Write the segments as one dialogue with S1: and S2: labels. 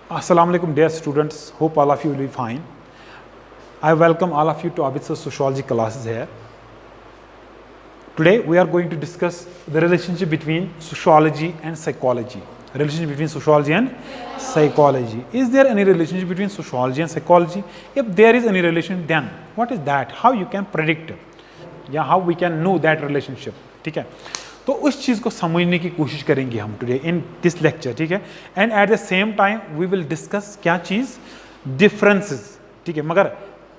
S1: Assalamu alaikum dear students, hope all of you will be fine. I welcome all of you to Abitsa's sociology classes here. Today we are going to discuss the relationship between sociology and psychology. Relationship between sociology and psychology. Is there any relationship between sociology and psychology? If there is any relation, then what is that? How you can predict? या how we can know that relationship? ठीक है, तो उस चीज़ को समझने की कोशिश करेंगे हम टुडे इन दिस लेक्चर. ठीक है, and at the same time we will discuss क्या चीज़ डिफरेंसेस. ठीक है, मगर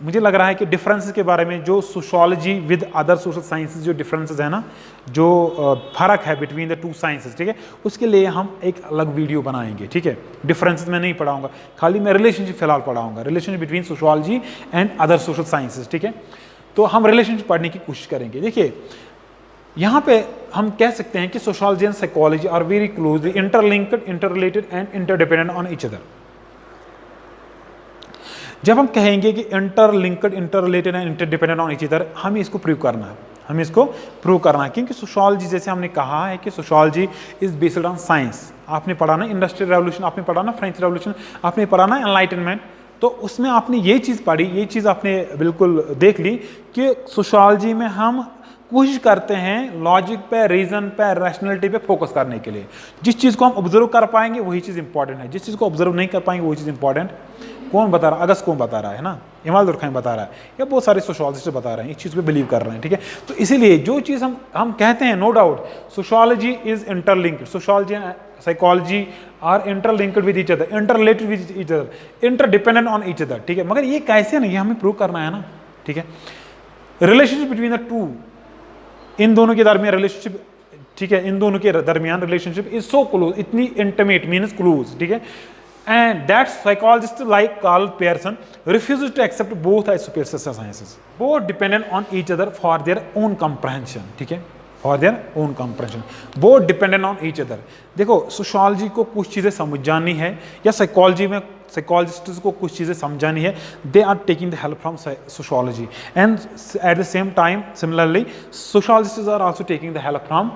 S1: मुझे लग रहा है कि डिफरेंसेस के बारे में जो sociology with other social sciences जो डिफरेंसेस है ना, जो फर्क है बिटवीन द टू साइंसेस, ठीक है, उसके लिए हम एक अलग वीडियो बनाएंगे. ठीक है, डिफरेंसेस मैं नहीं पढ़ाऊंगा, खाली मैं रिलेशनशिप फिलहाल पढ़ाऊंगा, relationship between sociology and other social sciences. ठीक है, तो हम रिलेशनशिप पढ़ने की कोशिश करेंगे. देखिए, यहाँ पे हम कह सकते हैं कि sociology and psychology are very closely interlinked, interrelated and interdependent on each other. जब हम कहेंगे कि interlinked, interrelated and interdependent on each other, हमें इसको प्रूव करना है. हमें इसको प्रूव करना है क्योंकि सोशोलॉजी, जैसे हमने कहा है कि sociology is based on science. आपने पढ़ा ना इंडस्ट्रियल रेवोल्यूशन, आपने पढ़ा ना फ्रेंच रेवोल्यूशन, आपने पढ़ा ना एनलाइटनमेंट, तो उसमें आपने ये चीज़ पढ़ी, ये चीज़ आपने बिल्कुल देख ली कि सोशोलॉजी में हम कोशिश करते हैं लॉजिक पे, रीजन पे, रैशनैलिटी पे फोकस करने के लिए. जिस चीज़ को हम ऑब्जर्व कर पाएंगे वही चीज़ इंपॉर्टेंट है, जिस चीज़ को ऑब्जर्व नहीं कर पाएंगे वही चीज़ इंपॉर्टेंट. कौन बता रहा है? अगस्त कौन बता रहा है ना, इमाल दुर्खाई बता रहा है, या बहुत सारे सोशोलॉजिस्ट बता रहे हैं, इस चीज़ पे बिलीव कर रहे हैं. ठीक है, तो इसीलिए जो चीज़ हम कहते हैं, no doubt sociology is interlinked, sociology and psychology are interlinked with each other, interrelated with each other, interdependent on each other. ठीक है, मगर ये कैसे नहीं, हमें प्रूव करना है ना. ठीक है, रिलेशनशिप बिटवीन द टू, इन दोनों के दरमियान रिलेशनशिप, ठीक है, इन दोनों के दरमियान रिलेशनशिप इज सो क्लोज, इतनी इंटीमेट मीन्स क्लोज. ठीक है, and that psychologist like Karl Pearson refuse to accept both as superior sciences, both dependent on each other for their own comprehension. ठीक है, for their own comprehension, both dependent on each other. देखो, sociology को कुछ चीज़ें समझ जानी है, या साइकोलॉजी में साइकोलॉजिस्ट्स को कुछ चीज़ें समझानी है, they are taking the help from sociology, and at the same time similarly sociologists are also taking the help from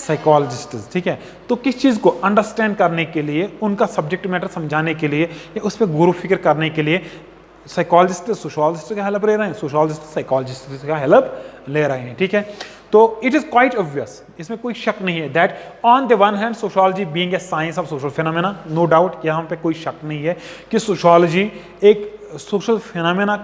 S1: psychologists. ठीक है, तो किस चीज़ को अंडरस्टैंड करने के लिए, उनका सब्जेक्ट मैटर समझाने के लिए, या उस पर गौर फिक्र करने के लिए साइकोलॉजिस्ट सोशोलॉजिस्ट का हेल्प ले रहे हैं, सोशोलॉजिस्ट साइकोलॉजिस्ट का हेल्प ले रहे हैं. ठीक है, तो इट इज क्वाइट ऑब्वियस, इसमें कोई शक नहीं है that on the one hand sociology being a science of social phenomena, no doubt, यहाँ पे कोई शक नहीं है कि सोशोलॉजी एक सोशल फिनोमेना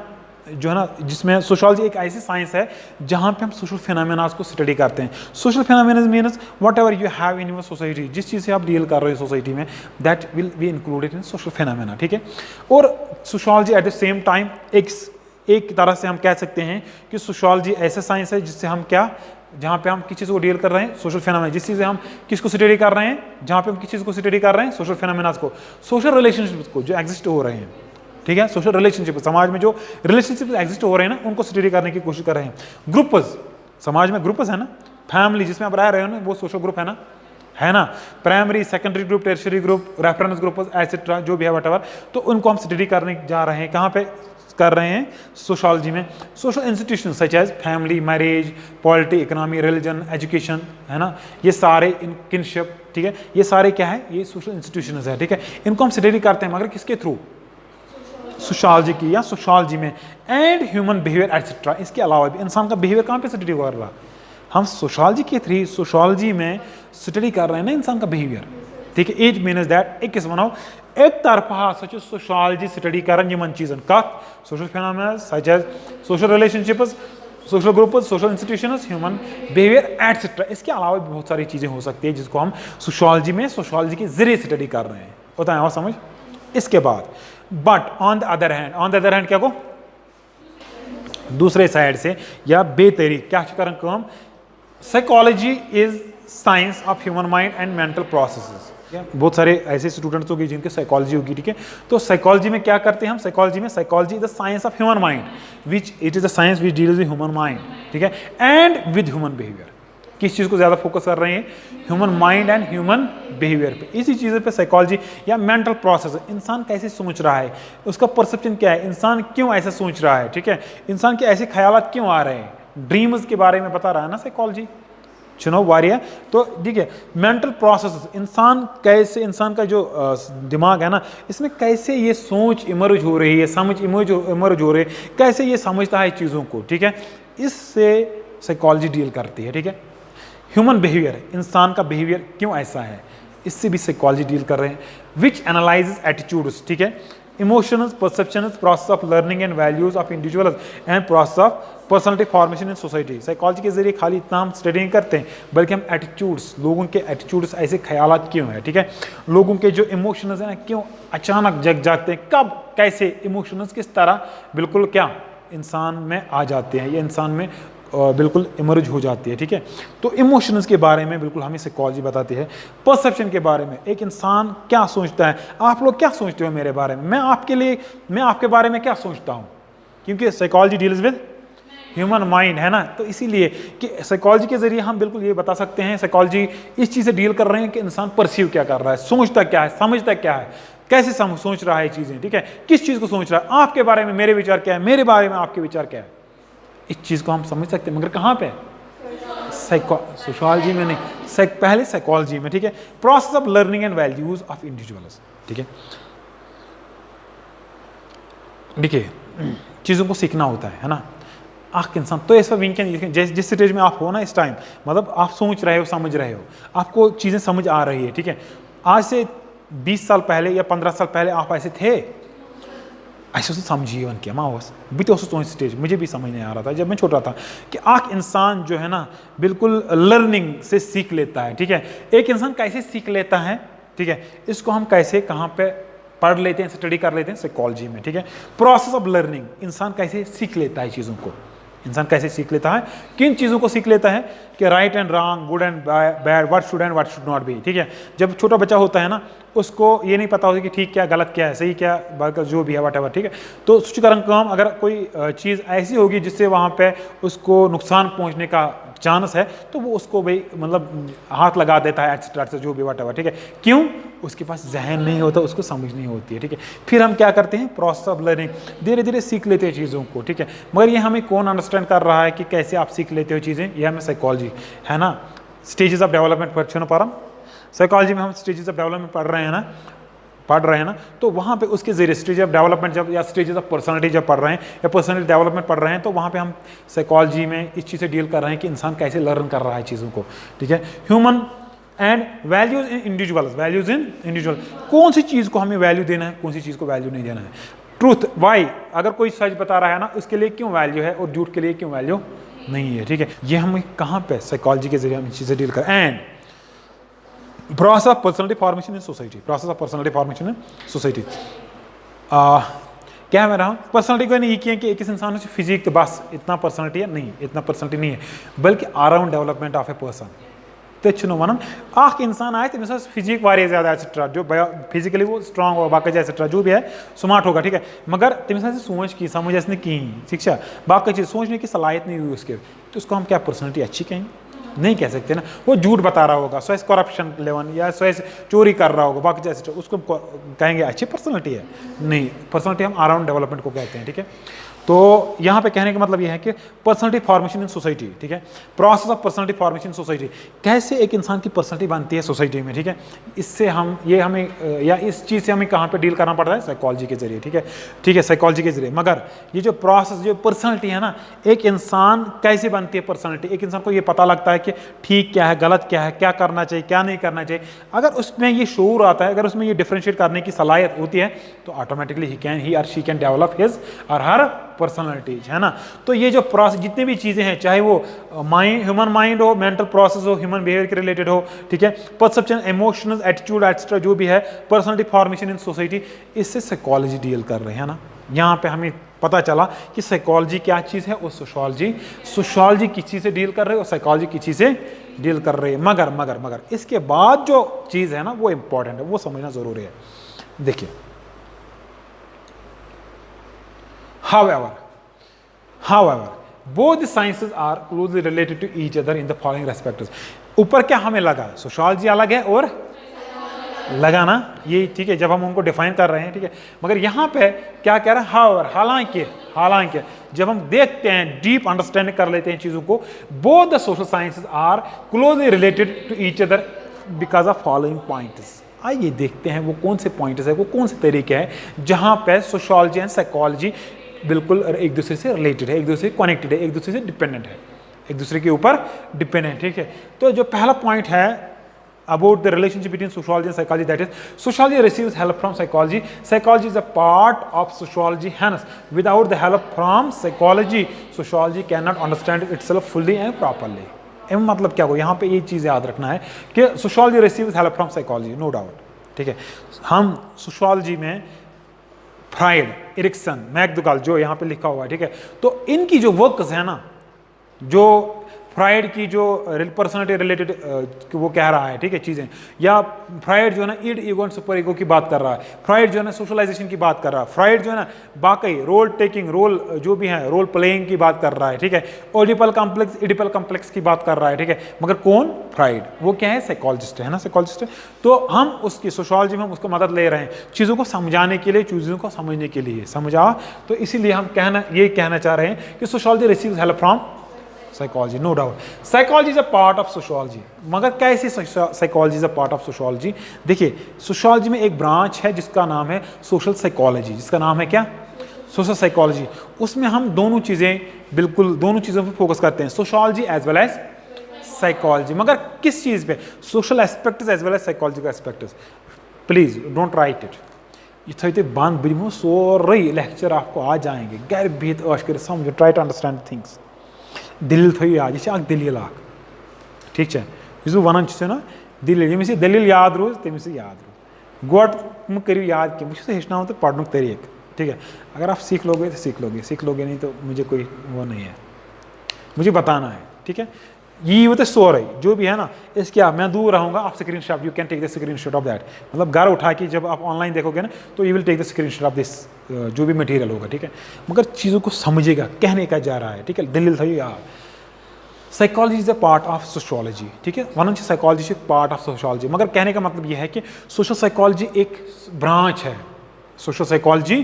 S1: जो है ना, जिसमें सोशोलॉजी एक ऐसी साइंस है जहाँ पे हम सोशल फिनोमेनास को स्टडी करते हैं. Social phenomena means what ever you have in your society, जिस चीज़ से आप डील कर रहे हो सोसाइटी में, that will be included in social phenomena. ठीक है, और sociology eight the same time एक तरह से हम कह सकते हैं कि सोशोलॉजी ऐसा साइंस है जिससे हम क्या, जहाँ पे हम किस चीज़ को डील कर रहे हैं, सोशल फिनोमेना, जिस चीज़ से हम किसको स्टडी कर रहे हैं, जहाँ पे हम किस चीज़ को स्टडी कर रहे हैं, सोशल फिनोमेना को, सोशल रिलेशनशिप को जो एग्जिस्ट हो रहे हैं. ठीक है, सोशल रिलेशनशिप, समाज में जो रिलेशनशिप एग्जिस्ट हो रहे हैं ना, उनको स्टडी करने की कोशिश कर रहे हैं. ग्रुप्स, समाज में ग्रुप्स है ना, फैमिली जिसमें आप रह रहे हो ना, वो सोशल ग्रुप है ना, primary, secondary group, tertiary group, reference group etcetera, जो भी है वटएवर, तो उनको हम स्टडी करने जा रहे हैं. कहाँ पे कर रहे हैं? सोशोलॉजी में. Social institution such as family, marriage, polity, economy, religion, education, है ना, ये सारे किनशिप. ठीक है, ये सारे क्या है, ये सोशल इंस्टीट्यूशन है. ठीक है, इनको हम स्टडी करते हैं, मगर किसके थ्रू? सोशोलॉजी की, या सोशोलॉजी में. एंड ह्यूमन बिहेवियर एटसेट्रा, इसके अलावा भी इंसान का बिहेवियर कहाँ पे स्टडी कर रहा, हम सोशोलॉजी के थ्रू सोशोलॉजी में स्टडी कर रहे हैं ना इंसान का बिहेवियर. ठीक है, इट मीन्स दैट एक किस्म एक तरफा सच सोशोलॉजी स्टडी कर यमन चीज़न कत, social phenomena such as social relationships, social groups, social institutions, human behaviour etcetera. इसके अलावा भी बहुत सारी चीज़ें हो सकती है जिसको हम सोशोलॉजी में सोशोलॉजी के जरिए स्टडी कर रहे हैं. होता है और समझ. इसके बाद but on the other hand क्या को दूसरे साइड से या बेतरीक क्या करें काम, psychology is science of human mind and mental processes. बहुत सारे ऐसे स्टूडेंट्स होंगे जिनके साइकोलॉजी होगी. ठीक है, तो साइकोलॉजी में क्या करते हैं हम, psychology is the science of human mind, which it is the science which deals with human mind. ठीक है, एंड विद ह्यूमन बिहेवियर. किस चीज़ को ज़्यादा फोकस कर रहे हैं? Human mind and human behaviour पे. इसी चीज़ पे साइकोलॉजी या मेंटल प्रोसेस, इंसान कैसे सोच रहा है, उसका परसेप्शन क्या है, इंसान क्यों ऐसा सोच रहा है. ठीक है, इंसान के ऐसे ख्यालात क्यों आ रहे हैं, ड्रीम्स के बारे में बता रहा है ना साइकोलॉजी. चुनो वारिया। तो देखिए मेंटल प्रोसेस, इंसान कैसे, इंसान का जो दिमाग है ना, इसमें कैसे ये सोच इमर्ज हो रही है, समझ इमर्ज हो रही है, कैसे ये समझता है चीज़ों को, ठीक है, इससे साइकोलॉजी डील करती है, ठीक है। ह्यूमन बिहेवियर, इंसान का बिहेवियर क्यों ऐसा है, इससे भी साइकोलॉजी डील कर रहे हैं। विच एनालाइजेस एटीट्यूड्स, ठीक है, emotions, perceptions, process of learning and values of individuals and process of personality formation in society. Psychology के जरिए खाली इतना हम स्टडी नहीं करते हैं, बल्कि हम एटीट्यूड्स, लोगों के एटीट्यूड्स, ऐसे ख्यालात क्यों हैं, ठीक है, लोगों के जो इमोशंस हैं क्यों अचानक जग जागते हैं, कब कैसे इमोशंस किस तरह बिल्कुल क्या इंसान में आ जाते हैं, ये इंसान में बिल्कुल इमर्ज हो जाती है, ठीक है। तो इमोशंस के बारे में बिल्कुल हमें साइकोलॉजी बताती है। परसेप्शन के बारे में, एक इंसान क्या सोचता है, आप लोग क्या सोचते हो मेरे बारे में, मैं आपके बारे में क्या सोचता हूँ, क्योंकि psychology deals with human mind, है ना। तो इसीलिए कि साइकोलॉजी के जरिए हम बिल्कुल ये बता सकते हैं, साइकोलॉजी इस चीज़ से डील कर रहे हैं कि इंसान परसीव क्या कर रहा है, सोचता क्या है, समझता क्या है, कैसे सोच रहा है चीज़ें, ठीक है, किस चीज़ को सोच रहा है, आपके बारे में मेरे विचार क्या है, मेरे बारे में आपके विचार क्या है, इस चीज़ को हम समझ सकते हैं। मगर कहाँ पे, सोशियोलॉजी में नहीं, पहले साइकोलॉजी में, ठीक है। Process of learning and values of individuals, ठीक है। देखिए चीज़ों को सीखना होता है ना, आख इंसान तो ऐसा विंकन जिस स्टेज में आप हो ना इस टाइम, मतलब आप सोच रहे हो, समझ रहे हो, आपको चीज़ें समझ आ रही है, ठीक है। आज से 20 साल पहले या 15 साल पहले आप ऐसे थे, ऐसे तो समझिए वन क्या माओस भी तो स्टेज मुझे भी समझ नहीं आ रहा था जब मैं छोटा था कि आख इंसान जो है ना बिल्कुल लर्निंग से सीख लेता है, ठीक है। एक इंसान कैसे सीख लेता है, ठीक है, इसको हम कैसे कहाँ पे पढ़ लेते हैं, स्टडी कर लेते हैं साइकोलॉजी में, ठीक है। प्रोसेस ऑफ लर्निंग, इंसान कैसे सीख लेता है चीज़ों को, इंसान कैसे सीख लेता है, किन चीज़ों को सीख लेता है कि right and wrong, good and bad, what should and what should not be, ठीक है। जब छोटा बच्चा होता है ना उसको ये नहीं पता होता कि ठीक क्या गलत क्या है, सही क्या जो भी है वट, ठीक है। तो सुचकरण काम अगर कोई चीज़ ऐसी होगी जिससे वहाँ पे उसको नुकसान पहुँचने का चांस है तो वो उसको भाई मतलब हाथ लगा देता है एक्सेट्रा से जो भी वट, ठीक है। क्यों, उसके पास जहन नहीं होता, उसको समझ नहीं होती है, ठीक है। फिर हम क्या करते हैं, प्रोसेस ऑफ लर्निंग, धीरे धीरे सीख लेते हैं चीज़ों को, ठीक है। मगर ये हमें कौन अंडरस्टैंड कर रहा है कि कैसे आप सीख लेते हो चीज़ें, ये हमें साइकोलॉजी, है ना। स्टेजेस ऑफ डेवलपमेंट पर साइकोलॉजी में हम स्टेजेस ऑफ डेवलपमेंट पढ़ रहे हैं ना, तो वहाँ पे उसके जरिए स्टेज ऑफ डेवलपमेंट जब या स्टेजेस ऑफ पर्सनालिटी जब पढ़ रहे हैं या पर्सनैलिटी डेवलपमेंट पढ़ रहे हैं, तो वहाँ पे हम साइकोलॉजी में इस चीज़ से डील कर रहे हैं कि इंसान कैसे लर्न कर रहा है चीज़ों को, ठीक है। Human and values in individuals, values in individual, कौन सी चीज़ को हमें वैल्यू देना है, कौन सी चीज़ को वैल्यू नहीं देना है। ट्रूथ, वाई, अगर कोई सच बता रहा है ना उसके लिए क्यों वैल्यू है और झूठ के लिए क्यों वैल्यू नहीं है, ठीक है। ये हम कहाँ पे साइकोलॉजी के जरिए हम चीज़ें डील कर। And process of personality formation in society, process of personality formation in society, क्या है मेरा पर्सनैलिटी को नहीं किया कि एक इंसान में फिजिक तो बस इतना पर्सनैलिटी है, नहीं इतना पर्सनैलिटी नहीं है, बल्कि around development of a person तो वन आख इंसान आए तो फिजिक वारिया ज़्यादा एक्सेट्रा जो फिजिकली वो स्ट्रांग होगा, बाकी एक्सेट्रा जो भी है स्मार्ट होगा, ठीक है। मगर तमिस सोच की समझ ऐसे कहीं शिक्षा बाकी चीज़ सोचने की सलाहियत नहीं हुई उसके, तो उसको हम क्या पर्सनैलिटी अच्छी कहेंगे, नहीं कह सकते ना। वो झूठ बता रहा होगा, स्वयं करप्शन लेवन या स्वयं चोरी कर रहा होगा, बाकी जैसे उसको कहेंगे अच्छी पर्सनैलिटी है, नहीं। पर्सनैलिटी हम अराउंड डेवलपमेंट को कहते हैं, ठीक है। तो यहाँ पे कहने का मतलब यह है कि पर्सनैलिटी फॉर्मेशन इन सोसाइटी, ठीक है। Process of personality formation in society, कैसे एक इंसान की पर्सनैलिटी बनती है सोसाइटी में, ठीक है। इससे हम ये हमें या इस चीज़ से हमें कहाँ पे डील करना पड़ रहा है, साइकोलॉजी के जरिए, ठीक है, ठीक है, साइकोलॉजी के जरिए। मगर ये जो प्रोसेस, जो पर्सनैलिटी है ना, एक इंसान कैसे बनती है पर्सनैलिटी, एक इंसान को ये पता लगता है कि ठीक क्या है, गलत क्या है, क्या करना चाहिए, क्या नहीं करना चाहिए। अगर उसमें ये शऊर आता है, अगर उसमें ये डिफ्रेंशिएट करने की सलाहियत होती है, तो ऑटोमेटिकली ही और शी कैन डेवलप हिज और हर पर्सनैलिटीज, है ना। तो ये जो प्रोसेस जितनी भी चीज़ें हैं, चाहे वो ह्यूमन माइंड हो, मेंटल प्रोसेस हो, ह्यूमन बिहेवियर के रिलेटेड हो, ठीक है, परसेप्शन, इमोशंस, एटीट्यूड एक्सेट्रा जो भी है, पर्सनैलिटी फॉर्मेशन इन सोसाइटी, इससे साइकोलॉजी डील कर रहे हैं ना। यहाँ पे हमें पता चला कि साइकोलॉजी क्या चीज़ है और सोशियोलॉजी किस चीज़ से डील कर रहे हैं और साइकोलॉजी किस चीज़ से डील कर रहे हैं। मगर इसके बाद जो चीज़ है ना वो इंपॉर्टेंट है, वो समझना ज़रूरी है। देखिए, However, both the sciences are closely related to each other in the following respects. ऊपर क्या हमें लगा, सोशियोलॉजी अलग है और लगा ना, ये ठीक है, जब हम उनको डिफाइन कर रहे हैं, ठीक है। मगर यहाँ पे क्या कह रहा है, हालांकि जब हम देखते हैं, डीप अंडरस्टैंडिंग कर लेते हैं चीज़ों को, both the social sciences are closely related to each other because of following points. आइए देखते हैं वो कौन से पॉइंट्स है, वो कौन से तरीके हैं जहाँ पे सोशोलॉजी एंड साइकोलॉजी बिल्कुल एक दूसरे से रिलेटेड है, एक दूसरे से कनेक्टेड है, एक दूसरे से डिपेंडेंट है, एक दूसरे के ऊपर डिपेंडेंट। ठीक है, तो जो पहला पॉइंट है about the relationship between sociology and psychology, that is sociology receives help from psychology, psychology is a part of sociology, hence without the help from psychology sociology cannot understand itself fully and properly। एम मतलब क्या हो, यहाँ पे ये चीज़ याद रखना है कि sociology receives help from psychology, no doubt. ठीक है, हम सोशोलॉजी में फ्राइड, एरिक्सन, मैकडुगाल जो यहाँ पे लिखा हुआ है, ठीक है, तो इनकी जो वर्क्स है ना, जो फ्राइड की जो पर्सनालिटी रिलेटेड वो कह रहा है, ठीक है, चीज़ें, या फ्राइड जो है ना ईड ईगो एंड सुपर ईगो की बात कर रहा है, फ्राइड जो है ना सोशलाइजेशन की बात कर रहा है, फ्राइड जो है ना बाकी रोल टेकिंग, रोल जो भी है रोल प्लेइंग की बात कर रहा है, ठीक है, ओडिपल कॉम्प्लेक्स, इडिपल कॉम्प्लेक्स की बात कर रहा है, ठीक है, मगर कौन? फ्राइड। वो क्या है? साइकोलॉजिस्ट है ना, साइकोलॉजिस्ट है। तो हम उसकी सोशोलॉजी में हम उसको मदद ले रहे हैं चीज़ों को समझाने के लिए, चीज़ों को समझने के लिए, समझा? तो इसीलिए हम ये कहना चाह रहे हैं कि sociology receives help from psychology, no doubt. Psychology is a part of sociology, मगर कैसे psychology is a part of sociology? देखिए, सोशोलॉजी में एक ब्रांच है जिसका नाम है सोशल साइकोलॉजी, जिसका नाम है क्या? Social psychology. उसमें हम दोनों चीज़ें, बिल्कुल दोनों चीज़ों पर फोकस करते हैं, sociology as well as psychology. मगर किस चीज़ पे? Social aspects as well as psychological aspects. Please don't write it, ये थे बंद बो सोरे लेक्चर आपको आ जाएंगे, गर बिहत ऐश कर समझो, ट्राई टू अंडरस्टैंड थिंग्स। दलील थो याद, यह दलील ठीक है, इस वन ना दलील, यमिस दलील याद रोज तमिस याद रोज, गोट मु करो याद कि बहुत हेचना तो पढ़ने तरीक, ठीक है, अगर आप सीख लोगे तो सीख लोगे नहीं तो मुझे कोई वो नहीं है, मुझे बताना है, ठीक है। ये वो तो सोरे जो भी है ना, इसके आप, मैं दूर रहूँगा, आप screenshot, you can take the screenshot of that, मतलब घर उठा के जब आप ऑनलाइन देखोगे ना तो you will take the screenshot of this जो भी मटेरियल होगा, ठीक है, मगर चीज़ों को समझेगा, कहने का जा रहा है, ठीक है। दलील था यार, psychology is a part of sociology, ठीक है, one psychology part of sociology, मगर कहने का मतलब यह है कि सोशल साइकोलॉजी एक ब्रांच है, सोशल साइकोलॉजी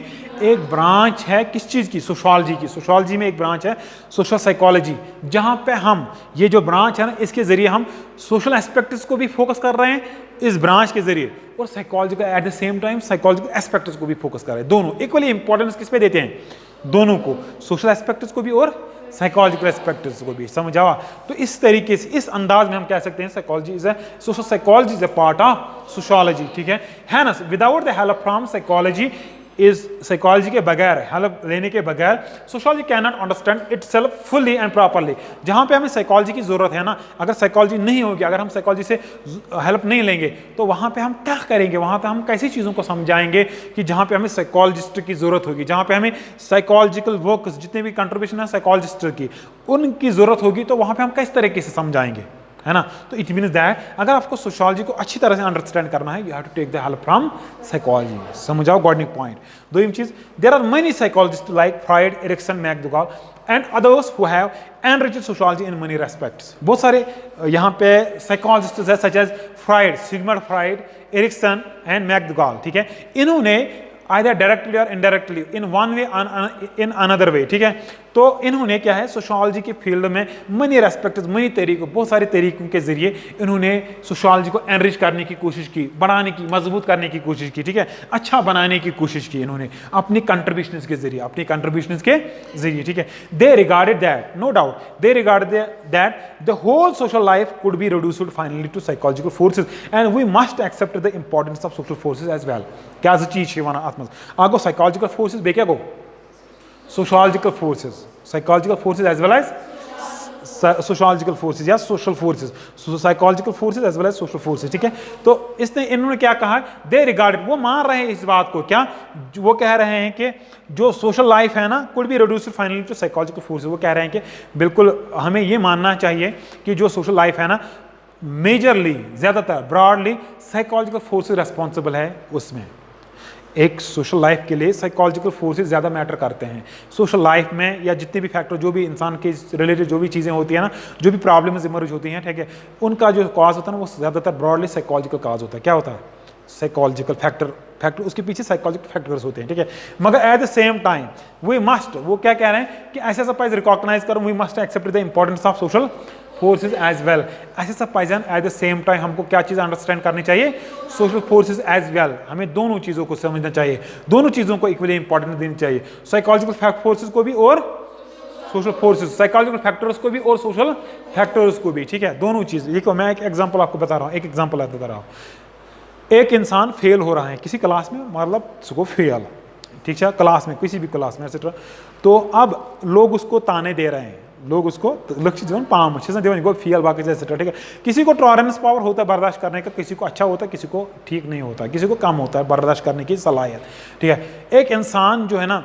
S1: एक ब्रांच है किस चीज़ की? सोशोलॉजी की। सोशोलॉजी में एक ब्रांच है सोशल साइकोलॉजी, जहाँ पे हम ये जो ब्रांच है ना, इसके ज़रिए हम सोशल एस्पेक्ट्स को भी फोकस कर रहे हैं इस ब्रांच के ज़रिए, और साइकोलॉजी का eight the same time psychological aspects को भी फोकस कर रहे हैं। दोनों इक्वली इंपॉर्टेंस किस पे देते हैं? दोनों को, सोशल एस्पेक्ट्स को भी और साइकोलॉजिकल एस्पेक्ट्स को भी, समझा? तो इस तरीके से, इस अंदाज में हम कह सकते हैं psychology is a social psychology is a part of sociology, ठीक है ना। Without the help from psychology is, psychology के बगैर, हेल्प लेने के बगैर sociology can not understand itself fully and properly. जहाँ पे हमें साइकोलॉजी की जरूरत है ना, अगर साइकोलॉजी नहीं होगी, अगर हम साइकोलॉजी से हेल्प नहीं लेंगे तो वहाँ पे हम क्या करेंगे? वहाँ पे हम कैसी चीज़ों को समझाएंगे कि जहाँ पे हमें साइकोलॉजिस्ट की जरूरत होगी, जहाँ पे हमें साइकोलॉजिकल वर्क्स जितने भी कंट्रीब्यूशन है साइकोलॉजिस्ट की उनकी जरूरत होगी, तो वहाँ पे हम किस तरीके से समझाएंगे, है ना। तो इट मीन्स दैट अगर आपको सोशोलॉजी को अच्छी तरह से अंडरस्टैंड करना है, you have to take the help from psychology, समझाओ गॉडनिक पॉइंट। दोयम चीज, there are many psychologist like Freud, Erikson, McDougall and others who have enriched sociology in many respects. बहुत सारे यहाँ पे साइकोलॉजिस्ट है such as Freud, Sigmund Freud, Erikson and McDougall, ठीक है, इन्होंने either directly or indirectly in one way in another way, ठीक है, तो इन्होंने क्या है सोशोलॉजी के फील्ड में मनी रेस्पेक्ट्स, मनी तरीकों, बहुत सारे तरीकों के जरिए इन्होंने सोशोलॉजी को एनरिच करने की कोशिश की, बढ़ाने की, मजबूत करने की कोशिश की, ठीक है, अच्छा बनाने की कोशिश की इन्होंने अपनी कंट्रीब्यूशंस के जरिए, अपनी कंट्रीब्यूशंस के जरिए, ठीक है। They regarded that, no doubt, they regarded that the whole social life could be reduced finally to psychological forces and we must accept the importance of social forces as well. क्या चीज है वना आगो psychological forces बे क्या गो sociological forces, psychological forces as well as sociological forces या social forces, psychological forces as well as social forces, ठीक है। तो इसने इन्होंने क्या कहा? दे रिगार्डेड, वो मान रहे हैं इस बात को, क्या वो कह रहे हैं कि जो सोशल लाइफ है ना could be reduced finally to psychological forces, वो कह रहे हैं कि बिल्कुल हमें ये मानना चाहिए कि जो सोशल लाइफ है ना मेजरली, ज्यादातर ब्रॉडली साइकोलॉजिकल फोर्सेस रेस्पॉन्सिबल है उसमें। एक सोशल लाइफ के लिए साइकोलॉजिकल फोर्सेस ज़्यादा मैटर करते हैं। सोशल लाइफ में या जितने भी फैक्टर, जो भी इंसान के रिलेटेड जो भी चीज़ें होती हैं ना, जो भी प्रॉब्लम्स इमर्ज होती हैं, ठीक है, उनका जो कॉज होता है ना वो ज़्यादातर ब्रॉडली साइकोलॉजिकल कॉज होता है। क्या होता है? साइकोलॉजिकल फैक्टर, उसके पीछे साइकोलॉजिकल फैक्टर्स होते हैं, ठीक है। मगर at the same time we must, वो क्या कह रहे हैं कि ऐसे सपाइज रिकॉग्नाइज करो, we must accept the importance of social forces as well. ऐसे सपाइज एट द सेम टाइम हमको क्या चीज़ अंडरस्टैंड करनी चाहिए, सोशल फोर्सेज एज वेल। हमें दोनों चीज़ों को समझना चाहिए, दोनों चीज़ों को इक्वली इंपॉर्टेंस देनी चाहिए, साइकोलॉजिकल फोर्सेज को भी और सोशल फोर्सेज, साइकोलॉजिकल फैक्टर्स को भी और सोशल फैक्टर्स को भी, ठीक है, दोनों चीज़। देखो मैं एक एग्जांपल आपको बता रहा हूँ, एक एग्जांपल आपको बता रहा हूँ। एक इंसान फेल हो रहा है किसी क्लास में, मतलब उसको फेल, ठीक है, क्लास में, किसी भी क्लास में एक्सेट्रा, तो अब लोग उसको ताने दे रहे हैं, लोग उसको लक्ष्य जीवन पाम देवन फेल बाकी एक्सेट्रा, ठीक है। किसी को टॉलरेंस पावर होता है बर्दाश्त करने का, किसी को अच्छा होता है, किसी को ठीक नहीं होता, किसी को कम होता है बर्दाश्त करने की सलाहियत, ठीक है। एक इंसान जो है ना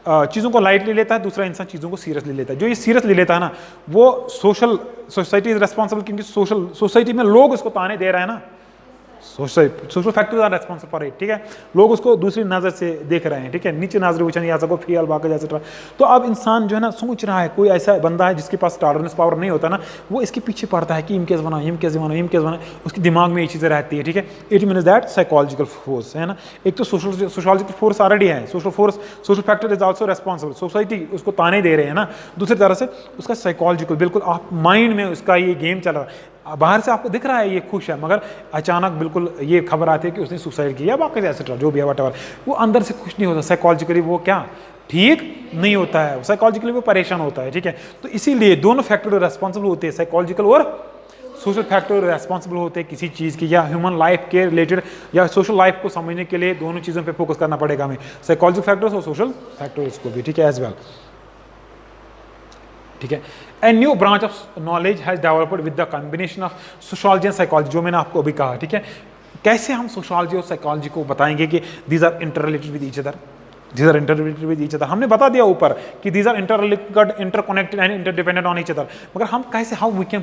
S1: चीज़ों को लाइटली लेता है, दूसरा इंसान चीज़ों को सीरियसली लेता है। जो ये सीरियसली लेता है ना, वो सोसाइटी इज रेस्पॉन्सिबल, क्योंकि सोसाइटी में लोग उसको ताने दे रहे हैं ना, social factors are responsible for it, ठीक है। लोग उसको दूसरी नज़र से देख रहे हैं, ठीक है, नीचे नजर वचन या सको फेल बाकी जैसे। तो अब इंसान जो है ना सोच रहा है, कोई ऐसा बंदा है जिसके पास टॉलरेंस पावर नहीं होता ना, वो इसके पीछे पड़ता है कि इम कैसे बना, इम कैसे बना, इम कैसे बना, उसके दिमाग में ये चीज़ें रहती है, ठीक है। It means that psychological force है ना। एक तो सोशलॉजिकल फोर्स ऑलरेडी है, social factor is also responsible, society उसको ताने दे रहे हैं ना, दूसरी तरह से उसका साइकोलॉजिकल, बिल्कुल आप माइंड में उसका ये गेम चल रहा है। बाहर से आपको दिख रहा है ये खुश है, मगर अचानक बिल्कुल ये खबर आती है कि उसने सुसाइड किया, बाकी एक्सेट्रा जो भी है वटएवर, वो अंदर से खुश नहीं होता, साइकोलॉजिकली वो क्या ठीक नहीं होता है, साइकोलॉजिकली वो परेशान होता है, ठीक है। तो इसीलिए दोनों फैक्टर रेस्पॉन्सिबल होते हैं, साइकोलॉजिकल और सोशल फैक्टर रेस्पॉन्सिबल होते हैं किसी चीज़ की, या ह्यूमन लाइफ के रिलेटेड या सोशल लाइफ को समझने के लिए दोनों चीज़ों पे फोकस करना पड़ेगा हमें, साइकोलॉजिकल फैक्टर्स और सोशल फैक्टर्स को भी, ठीक है, एज वेल, ठीक है। ए new branch of knowledge has developed with the combination of sociology and psychology, जो मैंने आपको अभी कहा, ठीक है। कैसे हम सोशोलॉजी और साइकोलॉजी को बताएंगे कि these are interrelated with each other, these are interrelated with each other. हमने बता दिया ऊपर कि these are interlinked, interconnected and interdependent on each other, मगर हम कैसे, how we can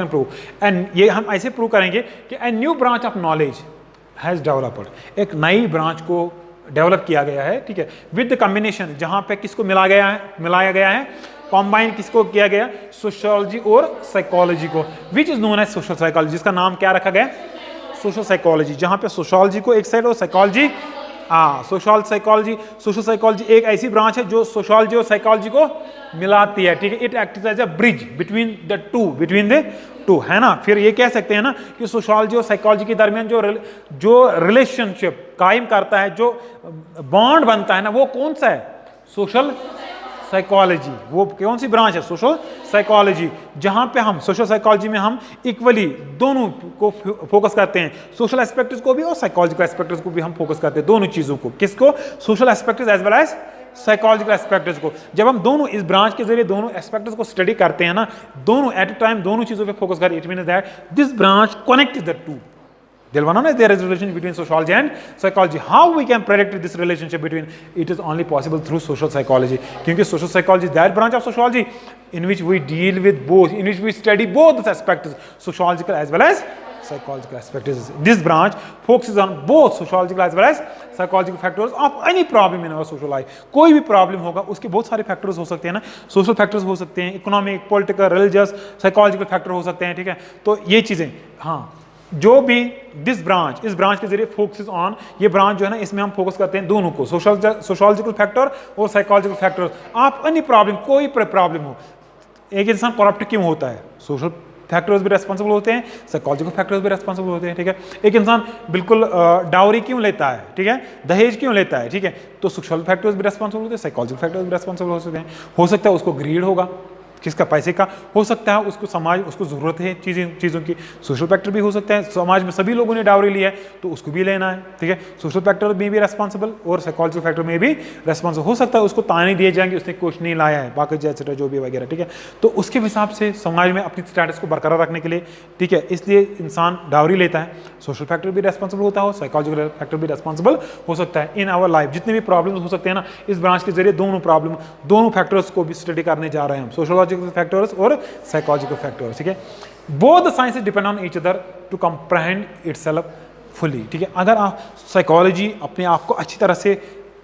S1: prove, and ये हम ऐसे प्रूव करेंगे कि a new branch of knowledge has developed, एक नई ब्रांच को डेवलप किया गया है, ठीक है, विद द कॉम्बिनेशन, जहाँ पे किसको मिलाया गया है, कॉम्बाइन किसको किया गया, सोशियोलॉजी और साइकोलॉजी को, which is known as social psychology, जिसका नाम क्या रखा गया, सोशल साइकोलॉजी, जहां पे सोशियोलॉजी को एक साइड और साइकोलॉजी, सोशल साइकोलॉजी एक ऐसी ब्रांच है जो सोशियोलॉजी और साइकोलॉजी को मिलाती है, ठीक है। It acts as a bridge between the two, है ना। फिर ये कह सकते हैं ना कि सोशियोलॉजी और साइकोलॉजी के दरमियान जो रिलेशनशिप कायम करता है, जो बॉन्ड बनता है ना, वो कौन सा है, सोशल साइकोलॉजी। वो कौन सी ब्रांच है, सोशल साइकोलॉजी, जहां पे हम सोशल साइकोलॉजी में हम इक्वली दोनों को फोकस करते हैं, सोशल एस्पेक्ट्स को भी और साइकोलॉजिकल एस्पेक्ट्स को भी हम फोकस करते हैं, दोनों चीजों को, किसको, social aspects as well as psychological aspects को। जब हम दोनों इस ब्रांच के जरिए दोनों एस्पेक्ट्स को स्टडी करते हैं ना, दोनों एट अ टाइम दोनों चीजों पे फोकस करते हैं, it means that this branch connect the two. There is a relationship between sociology and psychology. How we can predict this relationship between? It is only possible through social psychology. क्योंकि social psychology is that branch of sociology in which we deal with both, in which we study both the aspects, sociological as well as psychological aspects. This branch focuses on both sociological as well as psychological factors of any problem in our social life. कोई भी problem होगा उसके बहुत सारे factors हो सकते हैं ना, सोशल फैक्टर्स हो सकते हैं, economic, political, religious, psychological factor हो सकते हैं, ठीक है। तो ये चीजें, हाँ, जो भी इस ब्रांच के जरिए फोकस ऑन, ये ब्रांच जो है ना, इसमें हम फोकस करते हैं दोनों को, सोशोलॉजिकल फैक्टर और साइकोलॉजिकल फैक्टर। आप अन्य प्रॉब्लम, कोई प्रॉब्लम हो, एक इंसान करप्ट क्यों होता है, सोशल फैक्टर्स भी रेस्पॉन्सिबल होते हैं, साइकोलॉजिकल फैक्टर्स भी रेस्पॉन्सिबल होते हैं, ठीक है। एक इंसान बिल्कुल डाउरी क्यों लेता है, ठीक है, दहेज क्यों लेता है, ठीक है, तो सोशल फैक्टर्स भी रेस्पॉन्सिबल होते हैं, साइकोलॉजिकल फैक्टर्स भी रेस्पॉन्सिबल हो सकता है उसको ग्रीड होगा, किसका, पैसे का, हो सकता है उसको समाज, उसको ज़रूरत है चीज़ों की, सोशल फैक्टर भी हो सकता है, समाज में सभी लोगों ने डावरी लिया है तो उसको भी लेना है, ठीक है। सोशल फैक्टर में भी रेस्पॉन्सिबल और साइकोलॉजिकल फैक्टर में भी रेस्पॉन्सिबल, हो सकता है उसको ताने दिए जाएंगे उसने कुछ नहीं लाया है, बाकी जैसे जो भी वगैरह, ठीक है। तो उसके हिसाब से समाज में अपनी स्टेटस को बरकरार रखने के लिए, ठीक है, इसलिए इंसान डावरी लेता है, सोशल फैक्टर भी रेस्पॉन्सिबल होता है, साइकोलॉजिकल फैक्टर भी रेस्पॉन्सिबल हो सकता है इन आवर लाइफ। जितने भी प्रॉब्लम हो सकते हैं ना, इस ब्रांच के जरिए दोनों फैक्टर्स को भी स्टडी करने जा रहे हैं हम, सोशोलॉजिकल फैक्टर्स और साइकोलॉजिकल फैक्टर्स, ठीक है। Both the sciences depend on each other to comprehend itself fully, ठीक है। अगर आप साइकोलॉजी अपने आप को अच्छी तरह से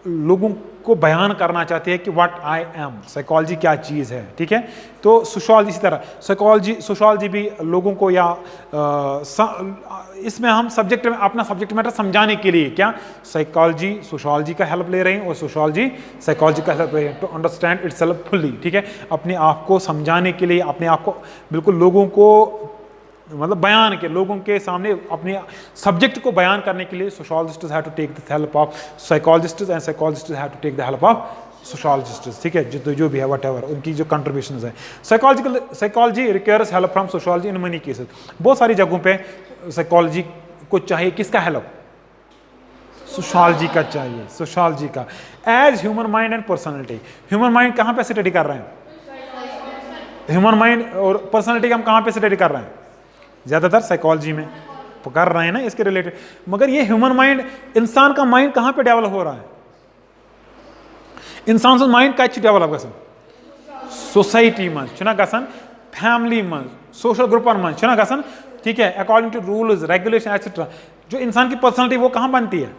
S1: लोगों को बयान करना चाहती है कि व्हाट आई एम, साइकोलॉजी क्या चीज़ है, ठीक है। तो सोशियोलॉजी इसी तरह, सोशियोलॉजी भी लोगों को या इसमें हम सब्जेक्ट में अपना सब्जेक्ट मैटर समझाने के लिए क्या साइकोलॉजी सोशियोलॉजी का हेल्प ले रहे हैं और सोशियोलॉजी साइकोलॉजी का हेल्प ले रहे हैं टू अंडरस्टैंड इटसेल्फ फुल्ली, ठीक है। अपने आप को समझाने के लिए, अपने आप को बिल्कुल लोगों को मतलब बयान के लोगों के सामने अपने सब्जेक्ट को बयान करने के लिए sociologists have to take the help of psychologists and psychologists have to take the help of sociologists, ठीक है। जो भी है वट एवर उनकी जो कंट्रीब्यूशन है। Psychology requires help from sociology in many cases, बहुत सारी जगहों पे साइकोलॉजी को चाहिए किसका हेल्प, सोशियोलॉजी का चाहिए, सोशियोलॉजी का। As human mind and personality, human mind कहाँ पे स्टडी कर रहे हैं, ह्यूमन माइंड और पर्सनैलिटी हम कहाँ पे स्टडी कर रहे हैं, ज्यादातर साइकोलॉजी में कर रहे हैं ना इसके रिलेटेड। मगर ये ह्यूमन माइंड, इंसान का माइंड कहाँ पे डेवलप हो रहा है, इंसान का माइंड कत डेवलप गसन, सोसाइटी में छुना गसन, फैमिली में, सोशल ग्रुपन में छुना गसन, ठीक है। According to rules regulation etcetera. जो इंसान की पर्सनैलिटी वो कहाँ बनती है,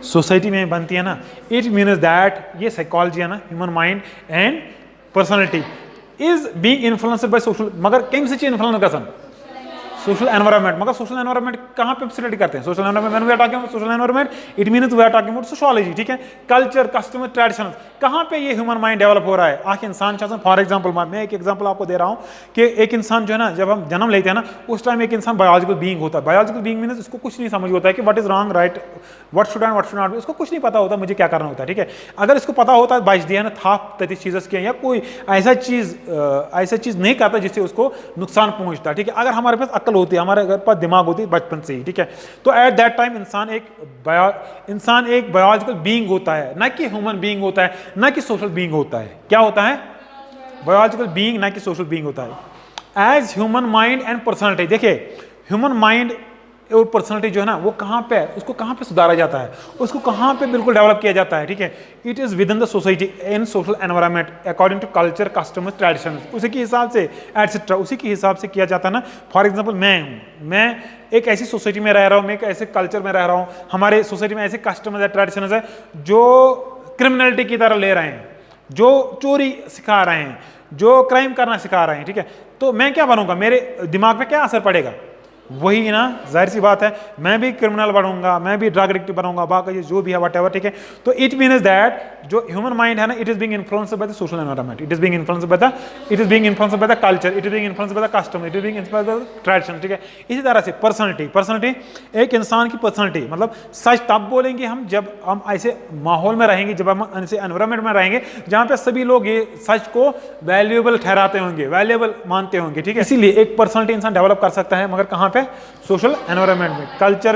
S1: सोसाइटी में बनती है ना। इट मीन्स दैट ये साइकोलॉजी है ना, human mind and personality is being influenced by social, मगर कम से इन्फ्लुएंस गसन सोशल एनवायरनमेंट। मगर सोशल एनवायरनमेंट कहाँ पे स्टडी करते हैं, social environment, when we are talking about social environment it means we are talking about sociology, ठीक है। कल्चर, कस्टम, ट्रेडिशंस, कहाँ पे ये ह्यूमन माइंड डेवलप हो रहा है। आखिर इंसान चाहता, फॉर एग्जांपल मैं एक एग्जांपल आपको दे रहा हूँ कि एक इंसान जो है ना, जब हम जन्म लेते हैं ना उस टाइम एक इंसान बायोलॉजिकल बीइंग होता है। बायोलॉजिकल बीइंग मीन्स इसको कुछ नहीं समझ होता है कि what is wrong right, what should and what should not, इसको कुछ नहीं पता होता मुझे क्या करना होता है, ठीक है। अगर इसको पता होता है बच दिया ना थाप ततीस चीज़ के, या कोई ऐसा चीज़ नहीं करता जिससे उसको नुकसान पहुंचता, ठीक है। अगर हमारे पास अक्ल होती है, हमारे पास दिमाग होती है बचपन से ही, ठीक है, तो एट दैट टाइम इंसान एक बायोलॉजिकल बीइंग होता है, ना कि ह्यूमन बीइंग होता है, ना कि सोशल बीइंग होता है। क्या होता है, बायोलॉजिकल बीइंग, ना कि सोशल बीइंग होता है। As human mind and personality, देखिए ह्यूमन माइंड और पर्सनैलिटी जो है ना वो कहाँ पे, उसको कहाँ पे सुधारा जाता है, उसको कहाँ पे बिल्कुल डेवलप किया जाता है, ठीक है। It is within the society in social environment according to culture, customs, tradition, उसी के हिसाब से एटसेट्रा, उसी के हिसाब से किया जाता है ना। फॉर एग्जाम्पल मैं एक ऐसी सोसाइटी में रह रहा हूँ, मैं एक ऐसे कल्चर में रह रहा हूँ, हमारे सोसाइटी में ऐसे कस्टम्स है, ट्रेडिशन है जो क्रिमिनलिटी की तरह ले रहे हैं, जो चोरी सिखा रहे हैं, जो क्राइम करना सिखा रहे हैं, ठीक है। तो मैं क्या बनूंगा, मेरे दिमाग पे क्या असर पड़ेगा, वही ना, जाहिर सी बात है मैं भी क्रिमिनल बनूंगा, मैं भी ड्रग एडिक्ट बनूंगा, बाकी जो भी है वट एवर, ठीक है। तो इट मीन्स दैट जो ह्यूमन माइंड है ना it is being influenced by the social environment, it is being influenced by the culture, it is being influenced by the custom, it is being influenced by the tradition, ठीक है। इसी तरह से personality, एक इंसान की पर्सनैलिटी मतलब सच तब बोलेंगे हम जब हम ऐसे माहौल में रहेंगे, जब हम ऐसे एनवायरनमेंट में रहेंगे जहाँ पे सभी लोग ये सच को वैल्यूएबल ठहराते होंगे, वैल्यूएबल मानते होंगे, ठीक है। इसीलिए एक पर्सनैलिटी इंसान डेवलप कर सकता है, मगर कहाँ पे, सोशल एनवायरनमेंट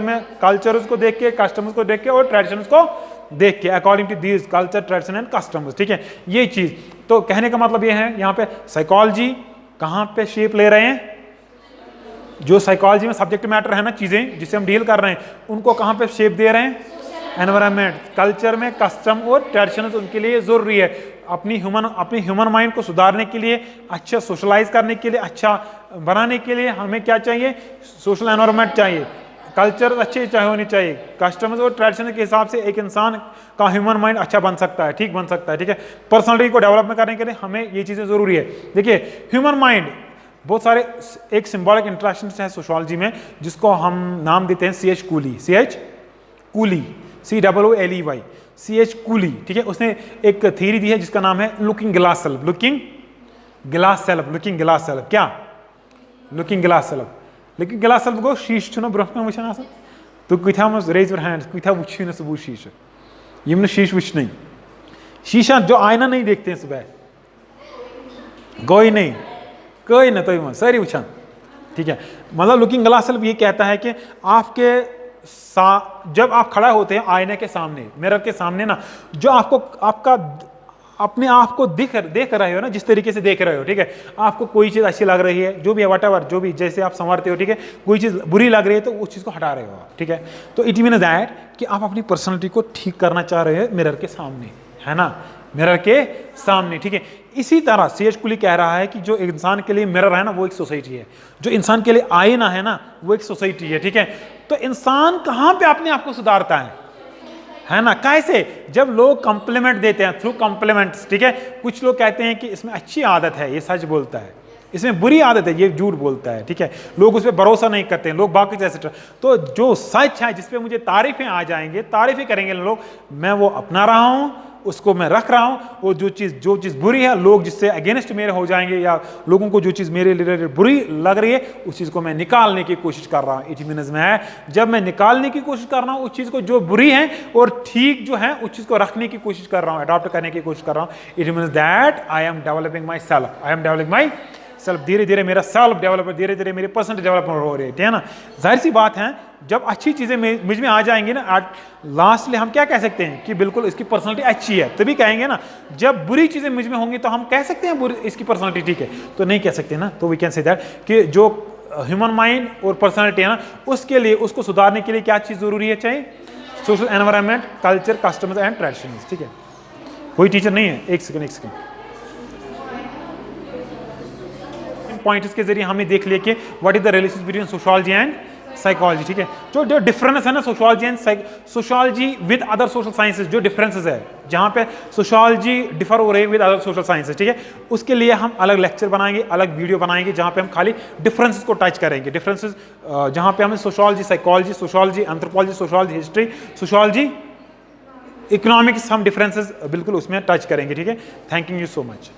S1: में, कल्चर उसको देख के, कस्टम्स को देख के और ट्रेडिशंस को देख के, according to these culture, tradition and customs, ठीक है। ये चीज तो कहने का मतलब ये है, यहाँ पे साइकोलॉजी कहाँ पे शेप ले रहे हैं, जो साइकोलॉजी में सब्जेक्ट मैटर है ना, चीजें जिससे हम डील कर रहे हैं उनको कहाँ पे शेप दे रहे हैं, एनवायरनमेंट, कल्चर में कस्टम और ट्रेडिशन उनके लिए जरूरी है। अपनी ह्यूमन माइंड को सुधारने के लिए, अच्छा सोशलाइज करने के लिए, अच्छा बनाने के लिए हमें क्या चाहिए, सोशल एनवायरनमेंट चाहिए, कल्चर अच्छे चाहिए होनी चाहिए, कस्टम्स और ट्रेडिशन के हिसाब से एक इंसान का ह्यूमन माइंड अच्छा बन सकता है, ठीक बन सकता है, ठीक है। पर्सनैलिटी को डेवलपमेंट करने के लिए हमें ये चीज़ें जरूरी है। देखिए ह्यूमन माइंड बहुत सारे, एक सिंबॉलिक इंटरेक्शन है सोशियोलॉजी में जिसको हम नाम देते हैं CH coolie, COOLEY, CH coolie, ठीक है। उसने एक थ्योरी दी है जिसका नाम है looking glass self, looking glass self, क्या लुकिंग ग्लास सेल्फ गो शीश छुना ब्रोह में वुचान आसान, तो कथा मज रेज योर हैंड्स, कथा वुचु सुबह शीश, यम शीश वुच नहीं, शीशा जो आईना नहीं देखते हैं सुबह, कोई ना तो सारी वुचान, ठीक है। मतलब लुकिंग ग्लास सेल्फ ये कहता है कि आपके जब आप खड़ा होते हैं आईने के सामने, मिरर के सामने ना, जो आपका अपने आप को देख रहे हो ना, जिस तरीके से देख रहे हो, ठीक है। आपको कोई चीज़ अच्छी लग रही है, जो भी है वटएवर, जो भी जैसे आप संवारते हो, ठीक है। कोई चीज़ बुरी लग रही है तो उस चीज़ को हटा रहे हो, ठीक है। तो इट मीन्स दैट कि आप अपनी पर्सनैलिटी को ठीक करना चाह रहे हैं मिरर के सामने, है ना, मिरर के सामने, ठीक है। इसी तरह CH कूली कह रहा है कि जो इंसान के लिए मिरर है ना वो एक सोसाइटी है, जो इंसान के लिए आईना है ना वो एक सोसाइटी है, ठीक है। तो इंसान कहाँ पे अपने आप को सुधारता है, है ना, कैसे? जब लोग कॉम्प्लीमेंट देते हैं थ्रू कॉम्प्लीमेंट्स, ठीक है। कुछ लोग कहते हैं कि इसमें अच्छी आदत है, ये सच बोलता है, इसमें बुरी आदत है, ये झूठ बोलता है, ठीक है। लोग उस पर भरोसा नहीं करते हैं, लोग बाकी जैसे। तो जो सच है, जिसपे मुझे तारीफें आ जाएंगे, तारीफें करेंगे लोग, मैं वो अपना रहा हूं, उसको मैं रख रहा हूं। और जो चीज़ बुरी है, लोग जिससे अगेंस्ट मेरे हो जाएंगे, या लोगों को जो चीज़ मेरे लिए बुरी लग रही है, उस चीज़ को मैं निकालने की कोशिश कर रहा हूँ। इट मीन्स मैं जब मैं निकालने की कोशिश कर रहा हूँ उस चीज़ को जो बुरी है, और ठीक जो है उस चीज़ को रखने की कोशिश कर रहा हूँ, अडॉप्ट करने की कोशिश कर रहा हूँ। It means that I am developing my self, I am developing my self. धीरे धीरे मेरा सेल्फ डेवलपमेंट, धीरे धीरे मेरी पर्सनल डेवलपमेंट हो रही है ना। जाहिर सी बात है, जब अच्छी चीज़ें मुझ में आ जाएंगी ना, लास्टली हम क्या कह सकते हैं कि बिल्कुल इसकी पर्सनालिटी अच्छी है, तभी कहेंगे ना। जब बुरी चीज़ें मुझ में होंगी तो हम कह सकते हैं इसकी पर्सनालिटी ठीक है, तो नहीं कह सकते ना। तो वी कैन से दैट कि जो ह्यूमन माइंड और पर्सनालिटी है ना, उसके लिए, उसको सुधारने के लिए क्या चीज़ ज़रूरी है? चाहिए social environment, culture, customs and traditions, ठीक है। कोई टीचर नहीं है, एक सेकंड। पॉइंट्स के जरिए हमें देख लिया कि what is the relation between sociology and psychology, ठीक है। जो डिफरेंस है ना sociology and sociology with other social sciences, जो डिफरेंसेस है, जहां पे सोशियोलॉजी डिफर हो रही है विद अदर सोशल साइंसेज, ठीक है, उसके लिए हम अलग लेक्चर बनाएंगे, अलग वीडियो बनाएंगे, जहां पे हम खाली डिफरेंसेस को टच करेंगे। डिफरेंसेस जहां पे हमें sociology, psychology, sociology, anthropology, sociology, history, sociology, economics, हम डिफरेंसेस बिल्कुल उसमें टच करेंगे, ठीक है। Thank you so much.